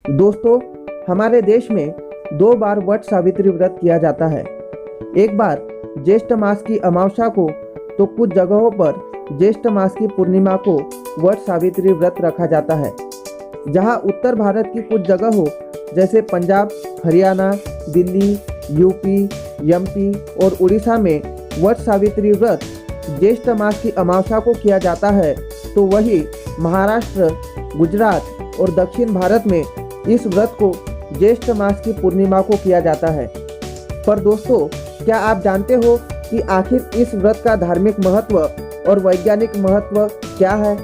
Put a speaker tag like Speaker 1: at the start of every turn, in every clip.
Speaker 1: दोस्तों, हमारे देश में 2 बार वट सावित्री व्रत किया जाता है। एक बार ज्येष्ठ मास की अमावस्या को, तो कुछ जगहों पर ज्येष्ठ मास की पूर्णिमा को वट सावित्री व्रत रखा जाता है। जहां उत्तर भारत की कुछ जगहों जैसे पंजाब, हरियाणा, दिल्ली, यूपी, एमपी और उड़ीसा में वट सावित्री व्रत ज्येष्ठ मास की अमावस्या को किया जाता है, तो वही महाराष्ट्र, गुजरात और दक्षिण भारत में इस व्रत को ज्येष्ठ मास की पूर्णिमा को किया जाता है। पर दोस्तों, क्या आप जानते हो कि आखिर इस व्रत का धार्मिक महत्व और वैज्ञानिक महत्व क्या है?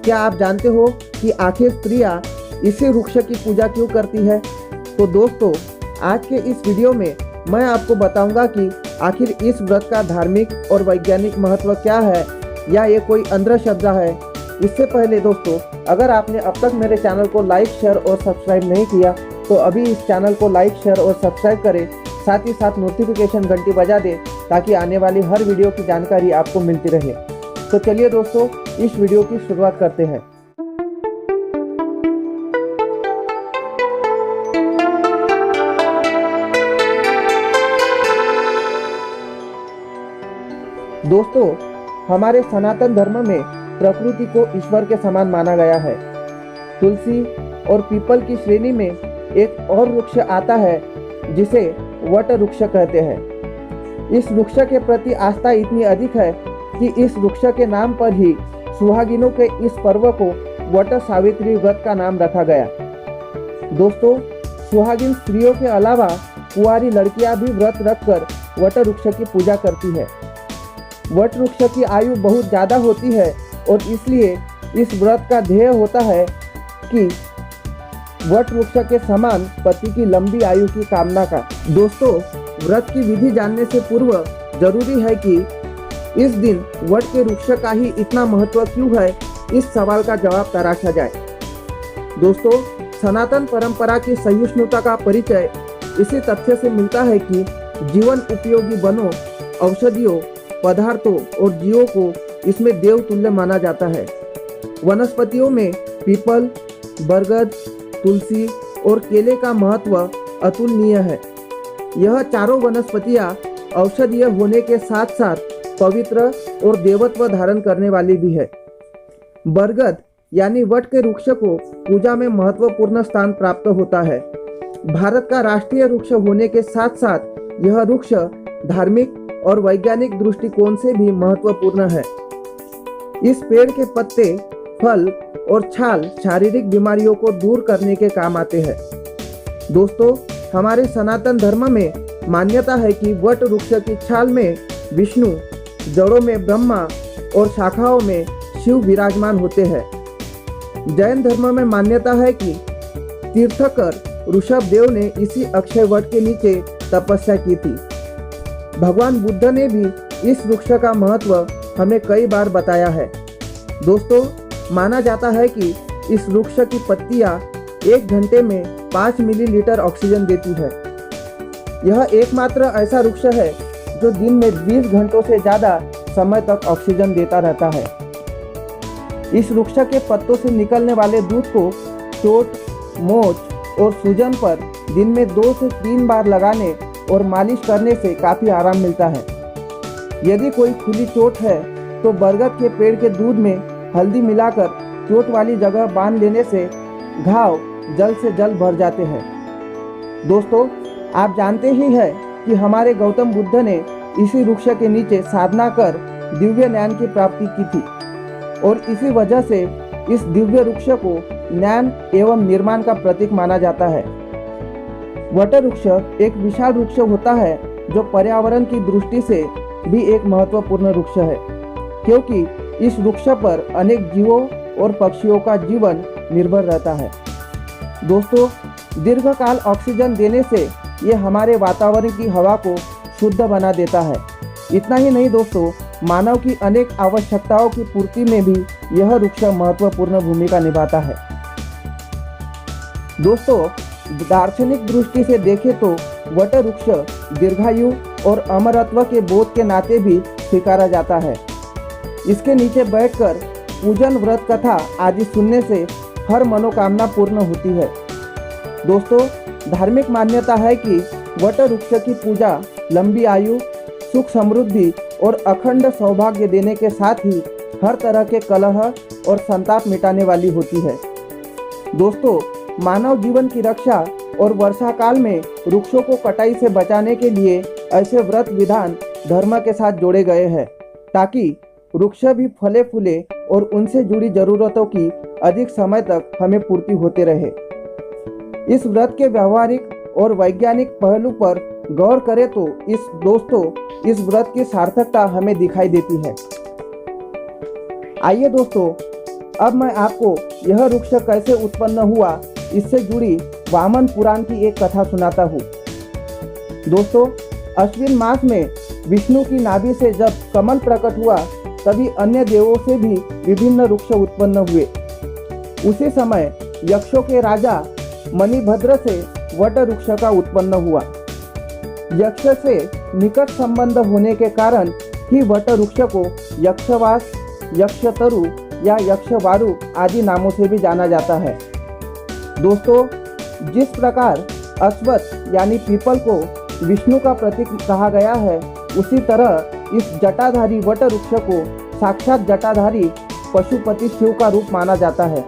Speaker 1: क्या आप जानते हो कि आखिर स्त्रियां इसी वृक्ष की पूजा क्यों करती है? तो दोस्तों, आज के इस वीडियो में मैं आपको बताऊंगा कि आखिर इस व्रत का धार्मिक और वैज्ञानिक महत्व क्या है, या ये कोई अंधश्रद्धा है। इससे पहले दोस्तों, अगर आपने अब तक मेरे चैनल को लाइक, शेयर और सब्सक्राइब नहीं किया, तो अभी इस चैनल को लाइक, शेयर और सब्सक्राइब करें। साथ ही साथ नोटिफिकेशन घंटी बजा दें ताकि आने वाली हर वीडियो की जानकारी आपको मिलती रहे। तो चलिए दोस्तों, इस वीडियो की शुरुआत करते हैं। दोस्तों, हमारे सनातन धर्म में प्रकृति को ईश्वर के समान माना गया है। तुलसी और पीपल की श्रेणी में एक और वृक्ष आता है जिसे वट वृक्ष कहते हैं। इस वृक्ष के प्रति आस्था इतनी अधिक है कि इस वृक्ष के नाम पर ही सुहागिनों के इस पर्व को वट सावित्री व्रत का नाम रखा गया। दोस्तों, सुहागिन स्त्रियों के अलावा कुंवारी लड़कियां भी व्रत रखकर वट वृक्ष की पूजा करती है। वट वृक्ष की आयु बहुत ज़्यादा होती है और इसलिए इस व्रत का ध्येय होता है कि वट वृक्ष के समान पति की लंबी आयु की कामना का। दोस्तों, व्रत की विधि जानने से पूर्व जरूरी है कि इस दिन वट के वृक्ष का ही इतना महत्व क्यों है, इस सवाल का जवाब तराशा जाए। दोस्तों, सनातन परंपरा की सहिष्णुता का परिचय इसी तथ्य से मिलता है कि जीवन उपयोगी वनों, औषधियों, पदार्थों और जीवों को इसमें देव तुल्य माना जाता है। वनस्पतियों में पीपल, बरगद, तुलसी और केले का महत्व अतुलनीय है। यह चारों वनस्पतियां औषधीय होने के साथ साथ पवित्र और देवत्व धारण करने वाली भी है। बरगद यानी वट के वृक्ष को पूजा में महत्वपूर्ण स्थान प्राप्त होता है। भारत का राष्ट्रीय वृक्ष होने के साथ साथ यह वृक्ष धार्मिक और वैज्ञानिक दृष्टिकोण से भी महत्वपूर्ण है। इस पेड़ के पत्ते, फल और छाल शारीरिक बीमारियों को दूर करने के काम आते हैं। दोस्तों, हमारे सनातन धर्म में मान्यता है कि वट वृक्ष की छाल में विष्णु, जड़ों में ब्रह्मा और शाखाओं में शिव विराजमान होते हैं। जैन धर्म में मान्यता है कि तीर्थकर ऋषभ देव ने इसी अक्षय वट के नीचे तपस्या की थी। भगवान बुद्ध ने भी इस वृक्ष का महत्व हमें कई बार बताया है। दोस्तों, माना जाता है कि इस वृक्ष की पत्तियां 1 घंटे में 5 मिलीलीटर ऑक्सीजन देती है। यह एकमात्र ऐसा वृक्ष है जो दिन में 20 घंटों से ज़्यादा समय तक ऑक्सीजन देता रहता है। इस वृक्ष के पत्तों से निकलने वाले दूध को चोट, मोच और सूजन पर दिन में 2 से 3 बार लगाने और मालिश करने से काफ़ी आराम मिलता है। यदि कोई खुली चोट है तो बरगद के पेड़ के दूध में हल्दी मिलाकर चोट वाली जगह बांध लेने से घाव जल्द से जल्द भर जाते हैं। दोस्तों, आप जानते ही हैं कि हमारे गौतम बुद्ध ने इसी वृक्ष के नीचे साधना कर दिव्य ज्ञान की प्राप्ति की थी और इसी वजह से इस दिव्य वृक्ष को ज्ञान एवं निर्माण का प्रतीक माना जाता है। वट वृक्ष एक विशाल वृक्ष होता है जो पर्यावरण की दृष्टि से भी एक महत्वपूर्ण वृक्ष है, क्योंकि इस वृक्ष पर अनेक जीवों और पक्षियों का जीवन निर्भर रहता है। दोस्तों, दीर्घकाल ऑक्सीजन देने से ये हमारे वातावरण की हवा को शुद्ध बना देता है। इतना ही नहीं दोस्तों, मानव की अनेक आवश्यकताओं की पूर्ति में भी यह वृक्ष महत्वपूर्ण भूमिका निभाता है। दोस्तों, दार्शनिक दृष्टि से देखें तो वट वृक्ष दीर्घायु और अमरत्व के बोध के नाते भी स्वीकारा जाता है। इसके नीचे बैठकर पूजन, व्रत कथा आदि सुनने से हर मनोकामना पूर्ण होती है। दोस्तों, धार्मिक मान्यता है कि वट वृक्ष की पूजा लंबी आयु, सुख समृद्धि और अखंड सौभाग्य देने के साथ ही हर तरह के कलह और संताप मिटाने वाली होती है। दोस्तों, मानव जीवन की रक्षा और वर्षा काल में वृक्षों को कटाई से बचाने के लिए ऐसे व्रत विधान धर्म के साथ जोड़े गए हैं ताकि वृक्ष भी फले फूले और उनसे जुड़ी जरूरतों की अधिक समय तक हमें पूर्ति होते रहे। इस व्रत के व्यवहारिक और वैज्ञानिक पहलू पर गौर करें तो इस व्रत की सार्थकता हमें दिखाई देती है। आइए दोस्तों, अब मैं आपको यह वृक्ष कैसे उत्पन्न हुआ इससे जुड़ी वामन पुराण की एक कथा सुनाता हूँ। दोस्तों, अश्विन मास में विष्णु की नाभि से जब कमल प्रकट हुआ तभी अन्य देवों से भी विभिन्न वृक्ष उत्पन्न हुए। उसी समय यक्षों के राजा मणिभद्र से वट वृक्ष का उत्पन्न हुआ। यक्ष से निकट संबंध होने के कारण ही वट वृक्ष को यक्षवास, यक्षतरु या यक्षवारु आदि नामों से भी जाना जाता है। दोस्तों, जिस प्रकार अश्वत्थ यानी पीपल को विष्णु का प्रतीक कहा गया है, उसी तरह इस जटाधारी वट वृक्ष को साक्षात जटाधारी पशुपति शिव का रूप माना जाता है।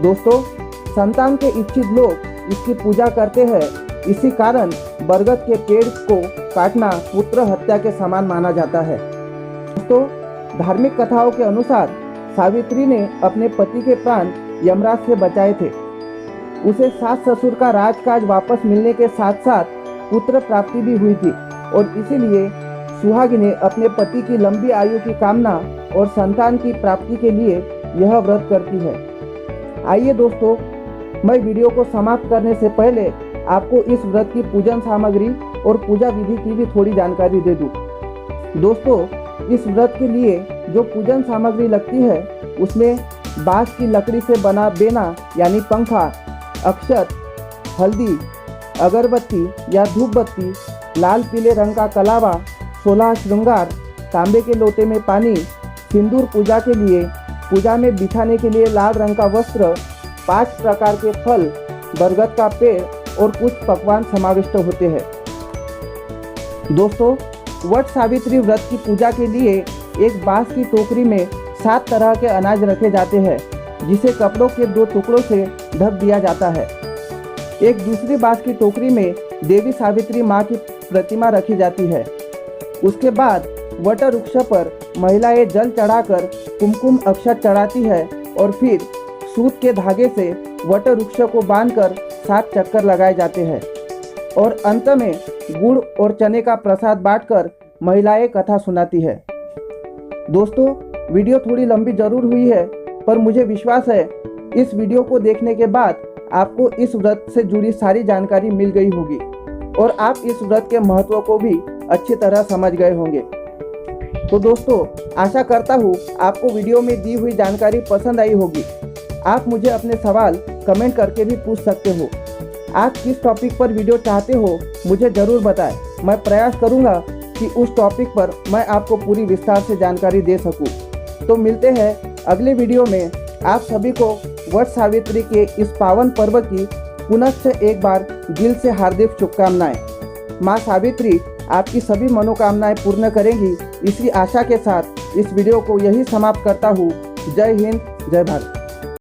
Speaker 1: दोस्तों, संतान के इच्छित लोग इसकी पूजा करते हैं। इसी कारण बरगद के पेड़ को काटना पुत्र हत्या के समान माना जाता है। दोस्तों, धार्मिक कथाओं के अनुसार सावित्री ने अपने पति के प्राण यमराज से बचाए थे। उसे सास ससुर का राजकाज वापस मिलने के साथ साथ पुत्र प्राप्ति भी हुई थी और इसीलिए सुहागिनें अपने पति की लंबी आयु की कामना और संतान की प्राप्ति के लिए यह व्रत करती है। आइए दोस्तों, मैं वीडियो को समाप्त करने से पहले आपको इस व्रत की पूजन सामग्री और पूजा विधि की भी थोड़ी जानकारी दे दूं। दोस्तों, इस व्रत के लिए जो पूजन सामग्री लगती है उसमें बांस की लकड़ी से बना बेना यानी पंखा, अक्षत, हल्दी, अगरबत्ती या धूप बत्ती, लाल पीले रंग का कलावा, 16 श्रृंगार, तांबे के लोटे में पानी, सिंदूर पूजा के लिए, पूजा में बिछाने के लिए लाल रंग का वस्त्र, 5 प्रकार के फल, बरगद का पेड़ और कुछ पकवान समाविष्ट होते हैं। दोस्तों, वट सावित्री व्रत की पूजा के लिए एक बांस की टोकरी में 7 तरह के अनाज रखे जाते हैं जिसे कपड़ों के 2 टुकड़ों से ढक दिया जाता है। एक दूसरी बांस की टोकरी में देवी सावित्री माँ की प्रतिमा रखी जाती है। उसके बाद वट वृक्ष पर महिलाएं जल चढ़ाकर कुमकुम अक्षत चढ़ाती है और फिर सूत के धागे से वट वृक्ष को बांधकर 7 चक्कर लगाए जाते हैं और अंत में गुड़ और चने का प्रसाद बांटकर महिलाएं कथा सुनाती है। दोस्तों, वीडियो थोड़ी लंबी जरूर हुई है, पर मुझे विश्वास है इस वीडियो को देखने के बाद आपको इस व्रत से जुड़ी सारी जानकारी मिल गई होगी और आप इस व्रत के महत्व को भी अच्छी तरह समझ गए होंगे। तो दोस्तों, आशा करता हूँ आपको वीडियो में दी हुई जानकारी पसंद आई होगी। आप मुझे अपने सवाल कमेंट करके भी पूछ सकते हो। आप किस टॉपिक पर वीडियो चाहते हो मुझे ज़रूर बताएं। मैं प्रयास करूँगा कि उस टॉपिक पर मैं आपको पूरी विस्तार से जानकारी दे सकूँ। तो मिलते हैं अगले वीडियो में। आप सभी को वट सावित्री के इस पावन पर्व की पुनश्च एक बार दिल से हार्दिक शुभकामनाएं। माँ सावित्री आपकी सभी मनोकामनाएं पूर्ण करेंगी। इसी आशा के साथ इस वीडियो को यही समाप्त करता हूँ। जय हिंद, जय भारत।